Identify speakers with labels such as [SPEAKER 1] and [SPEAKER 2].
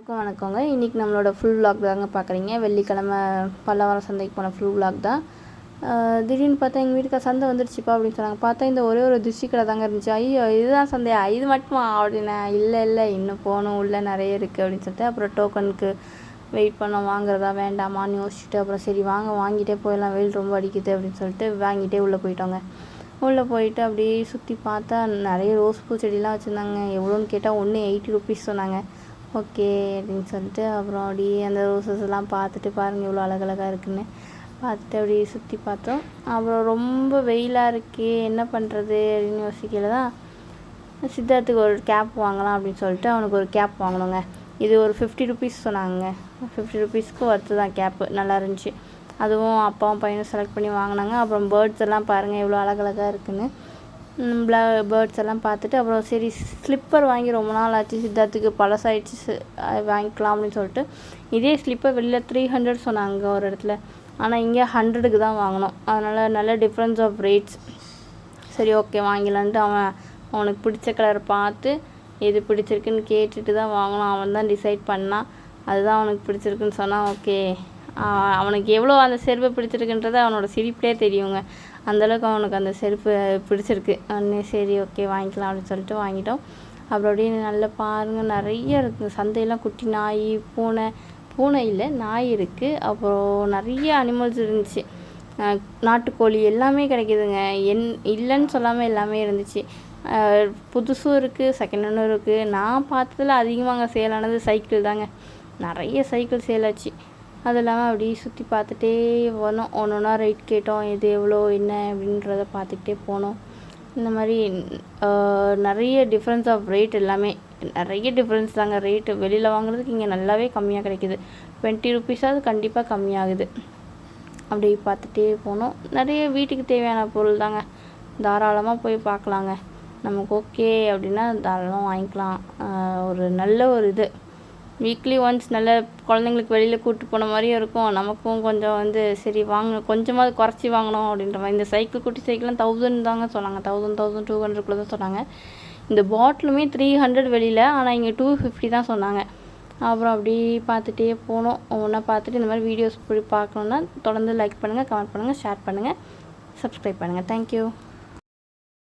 [SPEAKER 1] வணக்கங்க. இன்றைக்கி நம்மளோட ஃபுல் விலாக் தாங்க பார்க்குறீங்க. வெள்ளிக்கிழமை பல்லவரம் சந்தைக்கு போன ஃபுல் விலாக் தான். திடீர்னு பார்த்தா எங்கள் வீட்டுக்கு சந்தை வந்துடுச்சுப்பா அப்படின்னு சொன்னாங்க. பார்த்தா இந்த ஒரே ஒரு திருஷ்டி கடை தாங்க இருந்துச்சு. ஐயோ இதுதான் சந்தையா, இது மட்டுமா அப்படின்னா, இல்லை இன்னும் போகணும், உள்ளே நிறைய இருக்குது அப்படின்னு சொல்லிட்டு அப்புறம் டோக்கனுக்கு வெயிட் பண்ண வாங்குறதா வேண்டாமான்னு யோசிச்சுட்டு அப்புறம் சரி வாங்கிட்டே போயிடலாம், வெயில் ரொம்ப அடிக்குது அப்படின்னு சொல்லிட்டு வாங்கிட்டே உள்ளே போயிட்டோங்க. உள்ளே போயிட்டு அப்படியே சுற்றி பார்த்தா நிறைய ரோஸ் பூ செடிலாம் வச்சுருந்தாங்க. எவ்வளோன்னு கேட்டால் ஒன்று 80 ருபீஸ் சொன்னாங்க. ஓகே அப்படின்னு சொல்லிட்டு அப்புறம் அப்படியே அந்த ரோசஸ் எல்லாம் பார்த்துட்டு பாருங்கள் இவ்வளோ அழகழகாக இருக்குதுன்னு பார்த்துட்டு அப்படியே சுற்றி பார்த்தோம். அப்புறம் ரொம்ப வெயிலாக இருக்கே என்ன பண்ணுறது அப்படின்னு யோசிக்கல தான் சித்தார்த்துக்கு ஒரு கேப் வாங்கலாம் அப்படின்னு சொல்லிட்டு அவனுக்கு ஒரு கேப் வாங்கினோங்க. இது ஒரு 50 ருபீஸ் சொன்னாங்க. 50 ருபீஸ்க்கு ஒர்த்து தான் கேப்பு, நல்லா இருந்துச்சு. அதுவும் அப்பாவும் பையனும் செலக்ட் பண்ணி வாங்கினாங்க. அப்புறம் பேர்ட்ஸ் எல்லாம் பாருங்கள் எவ்வளோ அழகழகாக இருக்குதுன்னு பேர்ட்ஸ் எல்லாம் பார்த்துட்டு அப்புறம் சரி ஸ்லிப்பர் வாங்கி ரொம்ப நாள் ஆச்சு, சித்தார்த்துக்கு பழசாயிடுச்சு வாங்கிக்கலாம் அப்படின்னு சொல்லிட்டு இதே ஸ்லிப்பர் வெளியில் 300 சொன்னாங்க ஒரு இடத்துல, ஆனால் இங்கே 100க்கு தான் வாங்கினோம். அதனால் நல்ல டிஃப்ரென்ஸ் ஆஃப் ரேட்ஸ். சரி ஓகே வாங்கிலான்ட்டு அவனுக்கு பிடிச்ச கலரை பார்த்து எது பிடிச்சிருக்குன்னு கேட்டுட்டு தான் வாங்கினான். அவன் தான் டிசைட் பண்ணான், அதுதான் அவனுக்கு பிடிச்சிருக்குன்னு சொன்னான். ஓகே அவனுக்கு எவ்வளோ அந்த செருப்பை பிடிச்சிருக்குன்றது அவனோட சிரிப்பிலே தெரியுங்க. அந்தளவுக்கு அவனுக்கு அந்த செருப்பு பிடிச்சிருக்கு. சரி ஓகே வாங்கிக்கலாம் அப்படின்னு சொல்லிட்டு வாங்கிட்டோம். அப்புறம் அப்படியே நல்லா பாருங்கள் நிறைய இருக்குது சந்தையெல்லாம். குட்டி நாய், பூனை இல்லை நாய் இருக்குது. அப்புறம் நிறைய அனிமல்ஸ் இருந்துச்சு. நாட்டுக்கோழி எல்லாமே கிடைக்கிதுங்க. இல்லைன்னு சொல்லாமல் எல்லாமே இருந்துச்சு. புதுசும் இருக்குது, செகண்ட் ஹேண்டும் இருக்குது. நான் பார்த்ததில் அதிகமாக சேலானது சைக்கிள் தாங்க. நிறைய சைக்கிள் சேலாச்சு. அது இல்லாமல் அப்படியே சுற்றி பார்த்துட்டே போனோம். ஒன்றா ரேட் கேட்டோம், எது எவ்வளோ என்ன அப்படின்றத பார்த்துக்கிட்டே போனோம். இந்த மாதிரி நிறைய டிஃப்ரென்ஸ் ஆஃப் ரேட் எல்லாமே நிறைய டிஃப்ரென்ஸ் தாங்க. ரேட்டு வெளியில் வாங்குறதுக்கு இங்கே நல்லாவே கம்மியாக கிடைக்கிது. 20 ருபீஸாவது கண்டிப்பாக கம்மியாகுது. அப்படி பார்த்துட்டே போனோம். நிறைய வீட்டுக்கு தேவையான பொருள் தாங்க. தாராளமாக போய் பார்க்கலாங்க. நமக்கு ஓகே அப்படின்னா தாராளமாக வாங்கிக்கலாம். ஒரு நல்ல ஒரு இது வீக்லி ஒன்ஸ் நல்ல குழந்தைங்களுக்கு வெளியில் கூப்பிட்டு போன மாதிரியும் இருக்கும். நமக்கும் கொஞ்சம் சரி கொஞ்சமாவது குறைச்சி வாங்கணும் அப்படின்ற மாதிரி. இந்த சைக்கிள் குட்டி சைக்கிள்லாம் 1000 தாங்க சொன்னாங்க. 1200 தான் சொன்னாங்க. இந்த பாட்டிலுமே 300 வெளியில், ஆனால் இங்கே 250 தான் சொன்னாங்க. அப்புறம் அப்படி பார்த்துட்டே போனோம். ஒவ்வொன்றா பார்த்துட்டு இந்த மாதிரி வீடியோஸ் இப்படி பார்க்கணுன்னா தொடர்ந்து லைக் பண்ணுங்கள், கமெண்ட் பண்ணுங்கள், ஷேர் பண்ணுங்கள், சப்ஸ்கிரைப் பண்ணுங்கள். தேங்க்யூ.